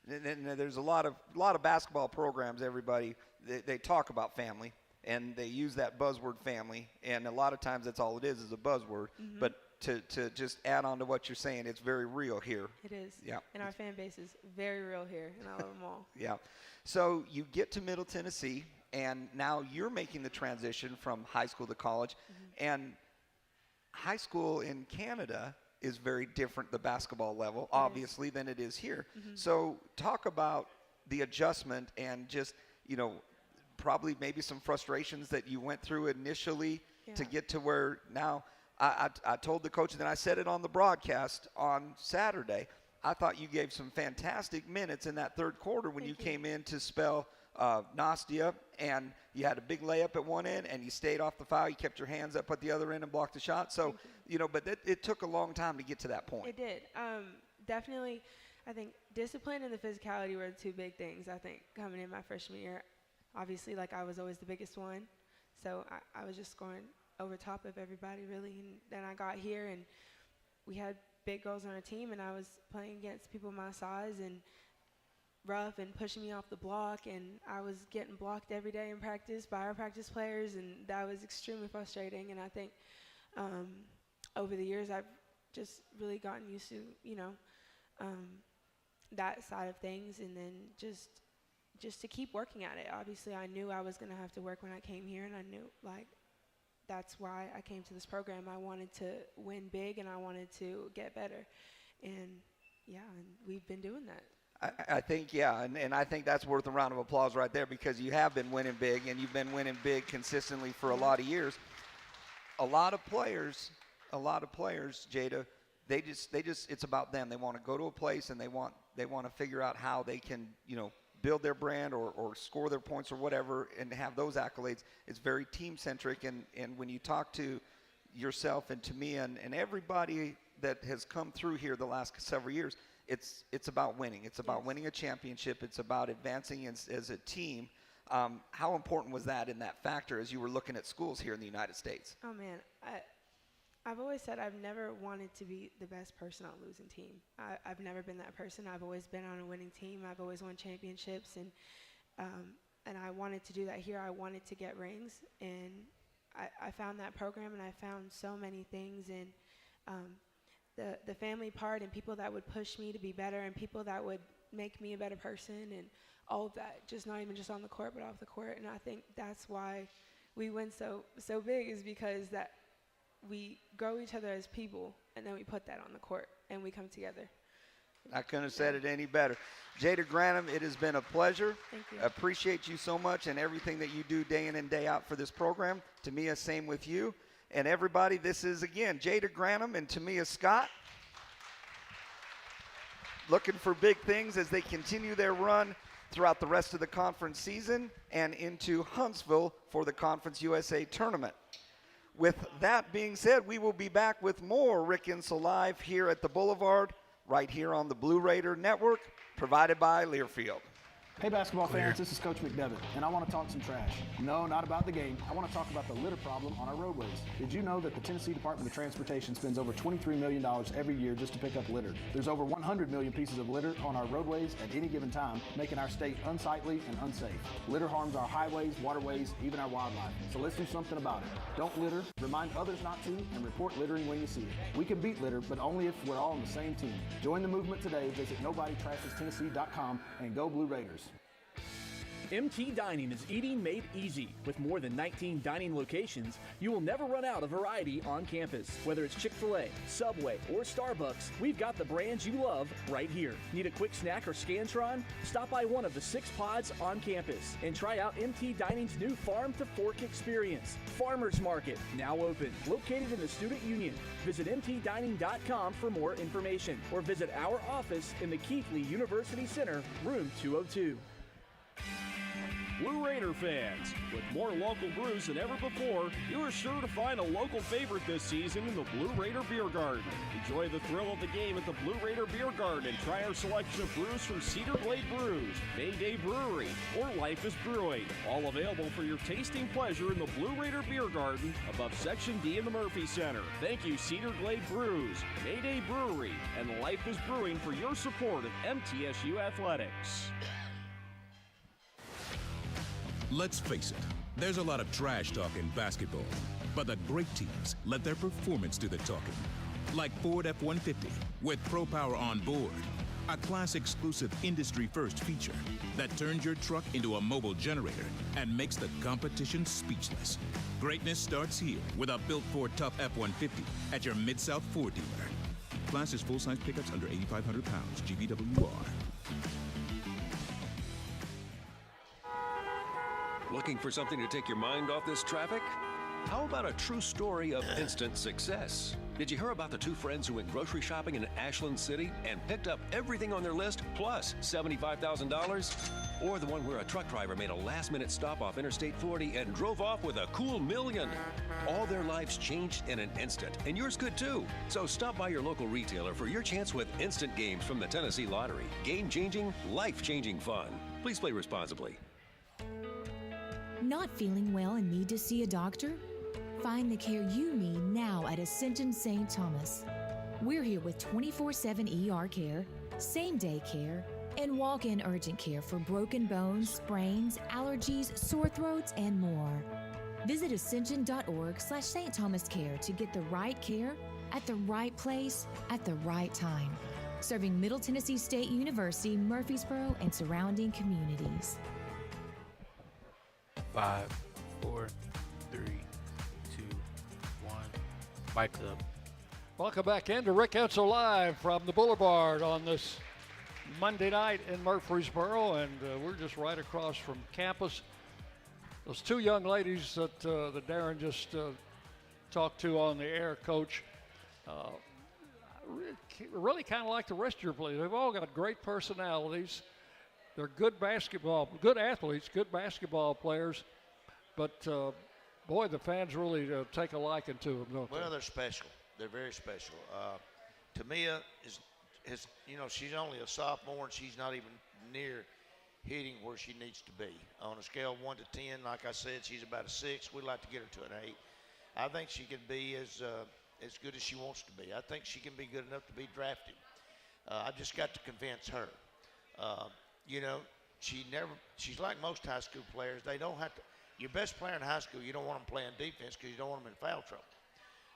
And there's a lot of basketball programs, everybody, they talk about family, and they use that buzzword family, and a lot of times that's all it is a buzzword. Mm-hmm. But to just add on to what you're saying, it's very real here. It is. Yeah. And our fan base is very real here, and I love them all. Yeah. So you get to Middle Tennessee, and now you're making the transition from high school to college. Mm-hmm. And high school in Canada is very different, the basketball level, obviously, than it is here. Mm-hmm. So talk about the adjustment and just, probably maybe some frustrations that you went through initially to get to where now. I told the coach, and then I said it on the broadcast on Saturday, I thought you gave some fantastic minutes in that third quarter when you came in to spell Nastia, and you had a big layup at one end, and you stayed off the foul. You kept your hands up at the other end and blocked the shot. So, but it took a long time to get to that point. It did. Definitely, I think discipline and the physicality were the two big things, I think, coming in my freshman year. Obviously, I was always the biggest one, so I was just scoring over top of everybody, really. And then I got here, and we had big girls on our team, and I was playing against people my size and rough and pushing me off the block, and I was getting blocked every day in practice by our practice players, and that was extremely frustrating. And I think over the years I've just really gotten used to, that side of things, and then just to keep working at it. Obviously, I knew I was going to have to work when I came here, and I knew, that's why I came to this program. I wanted to win big, and I wanted to get better. And, and we've been doing that. I think, and I think that's worth a round of applause right there, because you have been winning big, and you've been winning big consistently for a lot of years. A lot of players, Jada, they just it's about them. They want to go to a place, and they want to figure out how they can, build their brand or score their points or whatever and have those accolades. It's very team-centric, and when you talk to yourself and to me and everybody that has come through here the last several years, it's about winning. It's about winning a championship. It's about advancing as a team. How important was that in that factor as you were looking at schools here in the United States? Oh, man. I've always said I've never wanted to be the best person on a losing team. I've never been that person. I've always been on a winning team. I've always won championships, and I wanted to do that here. I wanted to get rings, and I found that program, and I found so many things, and the family part, and people that would push me to be better, and people that would make me a better person, and all of that, just not even just on the court, but off the court. And I think that's why we win so big is because that we grow each other as people, and then we put that on the court, and we come together. I couldn't have said it any better. Jada Granum, it has been a pleasure. Thank you. I appreciate you so much and everything that you do day in and day out for this program. Tamia, same with you. And everybody, this is, again, Jada Granum and Tamia Scott. Looking for big things as they continue their run throughout the rest of the conference season and into Huntsville for the Conference USA tournament. With that being said, we will be back with more Rick Insel Live here at the Boulevard, right here on the Blue Raider Network, provided by Learfield. Hey basketball fans, this is Coach McDevitt, and I want to talk some trash. No, not about the game. I want to talk about the litter problem on our roadways. Did you know that the Tennessee Department of Transportation spends over $23 million every year just to pick up litter? There's over 100 million pieces of litter on our roadways at any given time, making our state unsightly and unsafe. Litter harms our highways, waterways, even our wildlife. So let's do something about it. Don't litter, remind others not to, and report littering when you see it. We can beat litter, but only if we're all on the same team. Join the movement today. Visit NobodyTrashesTennessee.com and go Blue Raiders. MT Dining is eating made easy. With more than 19 dining locations, you will never run out of variety on campus. Whether it's Chick-fil-A, Subway, or Starbucks, we've got the brands you love right here. Need a quick snack or Scantron? Stop by one of the 6 pods on campus and try out MT Dining's new Farm to Fork experience. Farmers Market, now open, located in the Student Union. Visit mtdining.com for more information or visit our office in the Keithley University Center, room 202. Blue Raider fans, with more local brews than ever before, you are sure to find a local favorite this season in the Blue Raider Beer Garden. Enjoy the thrill of the game at the Blue Raider Beer Garden and try our selection of brews from Cedar Glade Brews, Mayday Brewery, or Life is Brewing. All available for your tasting pleasure in the Blue Raider Beer Garden above Section D in the Murphy Center. Thank you, Cedar Glade Brews, Mayday Brewery, and Life is Brewing for your support of MTSU Athletics. Let's face it, there's a lot of trash talk in basketball, but the great teams let their performance do the talking. Like Ford F-150 with Pro Power on board, a class-exclusive industry-first feature that turns your truck into a mobile generator and makes the competition speechless. Greatness starts here with a built Ford Tough F-150 at your Mid-South Ford dealer. Class is full-size pickups under 8,500 pounds, GVWR. Looking for something to take your mind off this traffic? How about a true story of instant success? Did you hear about the 2 friends who went grocery shopping in Ashland City and picked up everything on their list plus $75,000? Or the one where a truck driver made a last-minute stop off Interstate 40 and drove off with a cool $1 million? All their lives changed in an instant, and yours could too. So stop by your local retailer for your chance with instant games from the Tennessee Lottery. Game-changing, life-changing fun. Please play responsibly. Not feeling well and need to see a doctor? Find the care you need now at Ascension St. Thomas. We're here with 24/7 ER care, same-day care, and walk-in urgent care for broken bones, sprains, allergies, sore throats, and more. Visit ascension.org/St. Thomas Care to get the right care at the right place at the right time. Serving Middle Tennessee State University, Murfreesboro, and surrounding communities. 5, 4, 3, 2, 1. Mic's up. Welcome back into Rick Insel Live from the Boulevard on this Monday night in Murfreesboro, and we're just right across from campus. Those 2 young ladies that Darren just talked to on the air, Coach, really kind of like the rest of your players. They've all got great personalities. They're good athletes, good basketball players, but boy, the fans really take a liking to them, don't they? Well, they're special. They're very special. Tamia is, she's only a sophomore, and she's not even near hitting where she needs to be. On a scale of 1 to 10, like I said, she's about a 6. We'd like to get her to an 8. I think she can be as good as she wants to be. I think she can be good enough to be drafted. I've just got to convince her. She's like most high school players. They don't have to. Your best player in high school, you don't want them playing defense because you don't want them in foul trouble.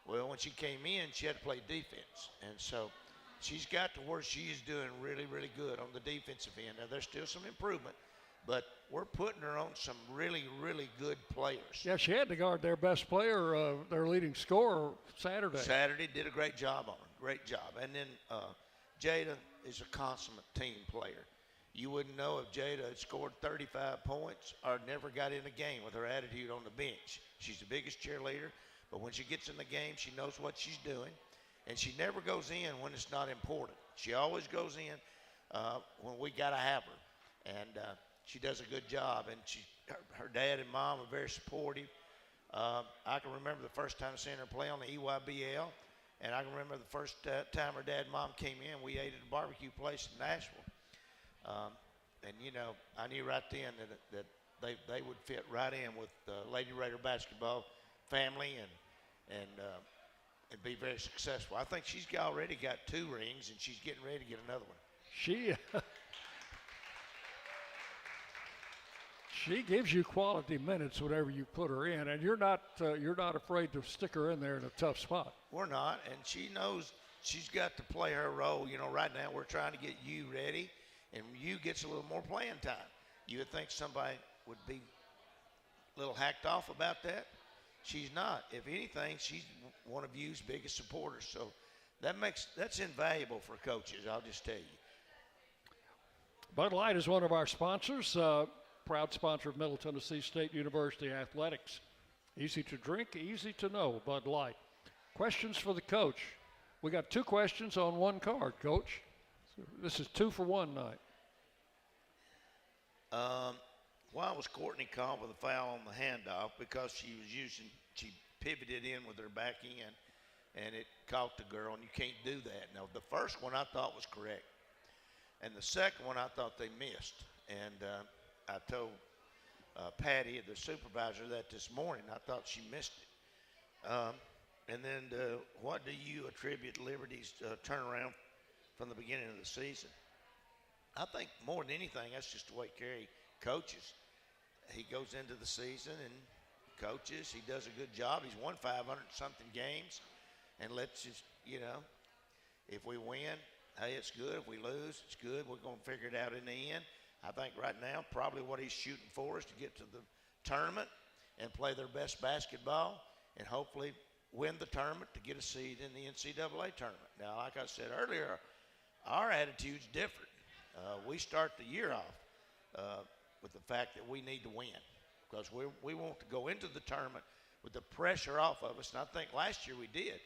Well, when she came in, she had to play defense. And so she's got to where she is doing really, really good on the defensive end. Now, there's still some improvement, but we're putting her on some really, really good players. Yeah, she had to guard their best player, their leading scorer, Saturday. Saturday did a great job on her, great job. And then Jada is a consummate team player. You wouldn't know if Jada had scored 35 points or never got in a game with her attitude on the bench. She's the biggest cheerleader, but when she gets in the game, she knows what she's doing, and she never goes in when it's not important. She always goes in when we got to have her, and she does a good job. And her dad and mom are very supportive. I can remember the first time seeing her play on the EYBL, and I can remember the first time her dad and mom came in. We ate at a barbecue place in Nashville. And, you know, I knew right then that they would fit right in with Lady Raider basketball family and be very successful. I think she's already got 2 rings, and she's getting ready to get another one. She gives you quality minutes whenever you put her in, and you're not afraid to stick her in there in a tough spot. We're not, and she knows she's got to play her role. You know, right now we're trying to get you ready, and you gets a little more playing time. You would think somebody would be a little hacked off about that. She's not. If anything, she's one of you's biggest supporters. So that's invaluable for coaches, I'll just tell you. Bud Light is one of our sponsors, proud sponsor of Middle Tennessee State University Athletics. Easy to drink, easy to know, Bud Light. Questions for the coach. We got 2 questions on 1 card, Coach. This is 2 for 1 night. Why was Courtney called with a foul on the handoff? Because she pivoted in with her back end, and it caught the girl, and you can't do that. Now, the first one I thought was correct, and the second one I thought they missed. And I told Patty, the supervisor, that this morning. I thought she missed it. And then what do you attribute Liberty's turnaround from the beginning of the season? I think more than anything, that's just the way Kerry coaches. He goes into the season and coaches. He does a good job. He's won 500-something games. And let's just, you know, if we win, hey, it's good. If we lose, it's good. We're going to figure it out in the end. I think right now probably what he's shooting for is to get to the tournament and play their best basketball and hopefully win the tournament to get a seed in the NCAA tournament. Now, like I said earlier, our attitude's different. We start the year off with the fact that we need to win because we want to go into the tournament with the pressure off of us, and I think last year we did.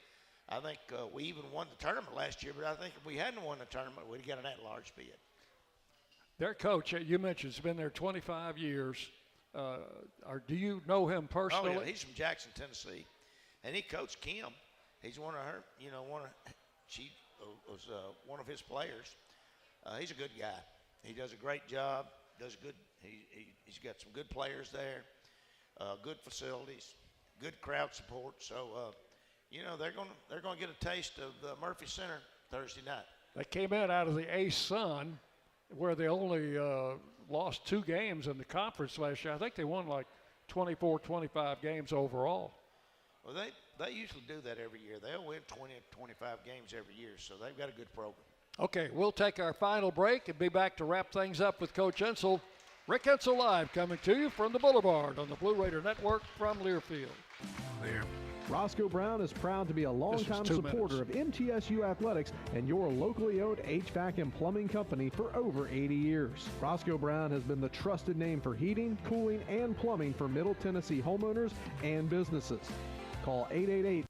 I think we even won the tournament last year, but I think if we hadn't won the tournament, we'd have got an at-large bid. Their coach, you mentioned, has been there 25 years. Do you know him personally? Oh, yeah, he's from Jackson, Tennessee, and he coached Kim. He's one of her, she was one of his players. He's a good guy. He does a great job. Does good. He's got some good players there, good facilities, good crowd support. So, they're going to get a taste of the Murphy Center Thursday night. They came in out of the A-Sun, where they only lost 2 games in the conference last year. I think they won like 24, 25 games overall. Well, they usually do that every year. They'll win 20, 25 games every year, so they've got a good program. Okay, we'll take our final break and be back to wrap things up with Coach Ensel. Rick Ensel Live coming to you from the Boulevard on the Blue Raider Network from Learfield. Roscoe Brown is proud to be a longtime supporter of MTSU Athletics and your locally owned HVAC and plumbing company for over 80 years. Roscoe Brown has been the trusted name for heating, cooling, and plumbing for Middle Tennessee homeowners and businesses. Call 888-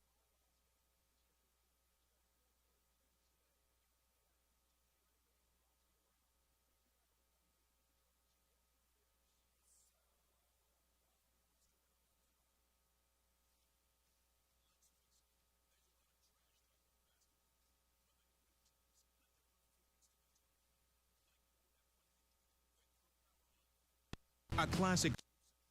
A classic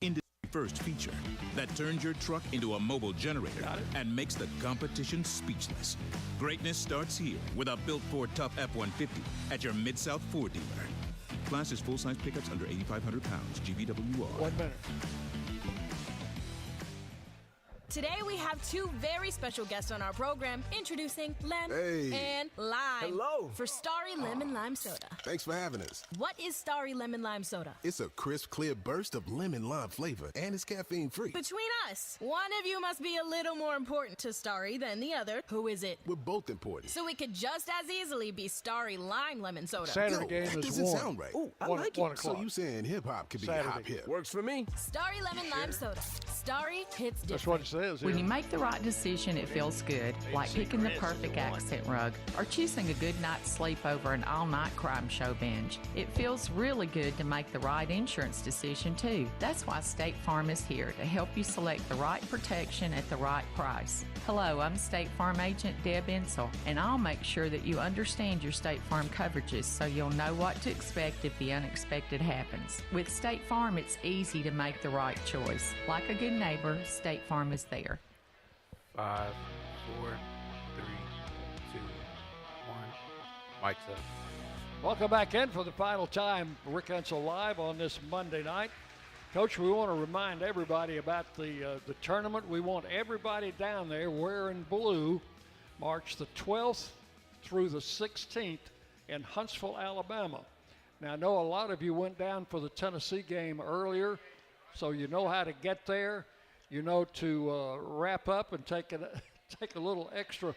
industry-first feature that turns your truck into a mobile generator and makes the competition speechless. Greatness starts here with a built Ford Tough F-150 at your Mid-South Ford dealer. Class is full-size pickups under 8,500 pounds. GVWR. 1 minute. Today we have two very special guests on our program, introducing Lem and Lime. Hello. For Starry Lemon Lime Soda. Thanks for having us. What is Starry Lemon Lime Soda? It's a crisp, clear burst of lemon lime flavor, and it's caffeine-free. Between us, one of you must be a little more important to Starry than the other. Who is it? We're both important. So it could just as easily be Starry Lime Lemon Soda. Saturday game that is doesn't 1. sound right. Ooh, I like it. So you saying hip-hop could be Saturday. hop hip. Works for me. Starry Lemon Lime Soda. Starry hits different. That's what it says here. When you make the right decision, it feels good, like picking the perfect accent rug or choosing a good night's sleep over an all-night crime show binge. It feels really good to make the right insurance decision, too. That's why State Farm is here to help you select the right protection at the right price. Hello, I'm State Farm Agent Deb Insel, and I'll make sure that you understand your State Farm coverages so you'll know what to expect if the unexpected happens. With State Farm, it's easy to make the right choice. Like a good neighbor, State Farm is there. 5, 4, 3, 2, 1. Mike's up. Welcome back in for the final time. Rick Hensel live on this Monday night. Coach, we want to remind everybody about the tournament. We want everybody down there wearing blue March the 12th through the 16th in Huntsville, Alabama. Now, I know a lot of you went down for the Tennessee game earlier, so you know how to get there. You know to wrap up and take a little extra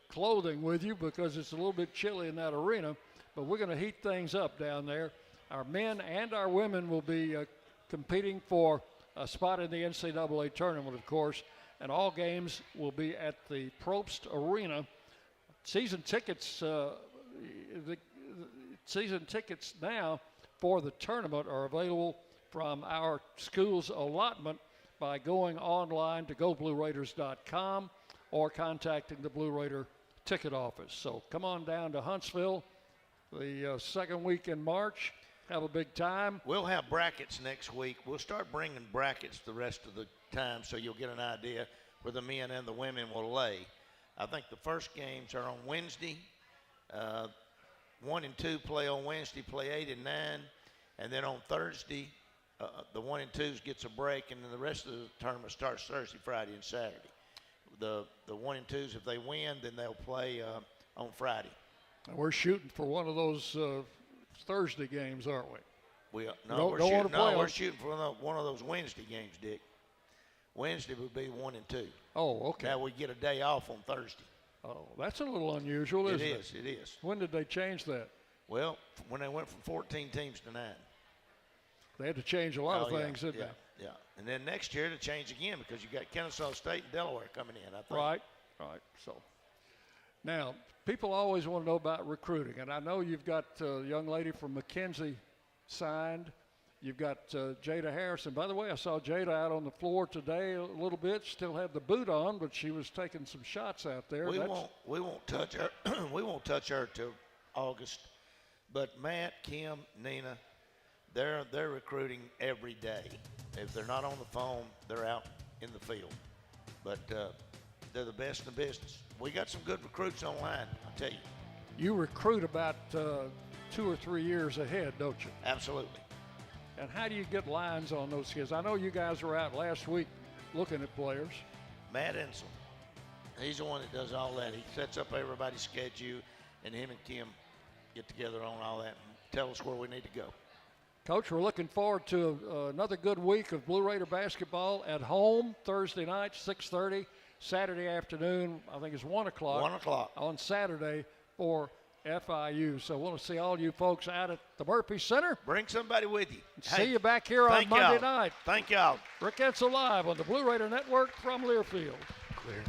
clothing with you because it's a little bit chilly in that arena. But we're going to heat things up down there. Our men and our women will be competing for a spot in the NCAA tournament, of course, and all games will be at the Probst Arena. Season tickets now for the tournament are available from our school's allotment by going online to goblueraiders.com or contacting the Blue Raider ticket office. So come on down to Huntsville the second week in March. Have a big time. We'll have brackets next week. We'll start bringing brackets the rest of the time so you'll get an idea where the men and the women will lay. I think the first games are on Wednesday. 1 and 2 play on Wednesday, play 8 and 9. And then on Thursday, the 1 and 2s gets a break, and then the rest of the tournament starts Thursday, Friday, and Saturday. The 1 and 2s, if they win, then they'll play on Friday. And we're shooting for one of those Thursday games, aren't we? We're shooting for one of those Wednesday games, Dick. Wednesday would be 1 and 2. Oh, okay. Now we get a day off on Thursday. Oh, that's a little unusual, isn't it? It is. When did they change that? Well, when they went from 14 teams to 9. They had to change a lot of things, didn't they? Yeah. And then next year to change again because you got Kennesaw State and Delaware coming in, I think. Right. So now people always want to know about recruiting, and I know you've got a young lady from McKenzie signed. You've got Jada Harrison. By the way, I saw Jada out on the floor today a little bit. Still had the boot on, but she was taking some shots out there. We won't touch her. We won't touch her till August. But Matt, Kim, Nina, they're recruiting every day. If they're not on the phone, they're out in the field. But they're the best in the business. We got some good recruits online, I'll tell you. You recruit about 2 or 3 years ahead, don't you? Absolutely. And how do you get lines on those kids? I know you guys were out last week looking at players. Matt Insel, he's the one that does all that. He sets up everybody's schedule, and him and Kim get together on all that and tell us where we need to go. Coach, we're looking forward to another good week of Blue Raider basketball at home Thursday night, 6:30. Saturday afternoon, I think it's 1 o'clock. 1 o'clock. On Saturday for FIU. So we'll see all you folks out at the Murphy Center. Bring somebody with you. See you back here on Monday night. Thank y'all. Rick Hensel live on the Blue Raider Network from Learfield. Clear.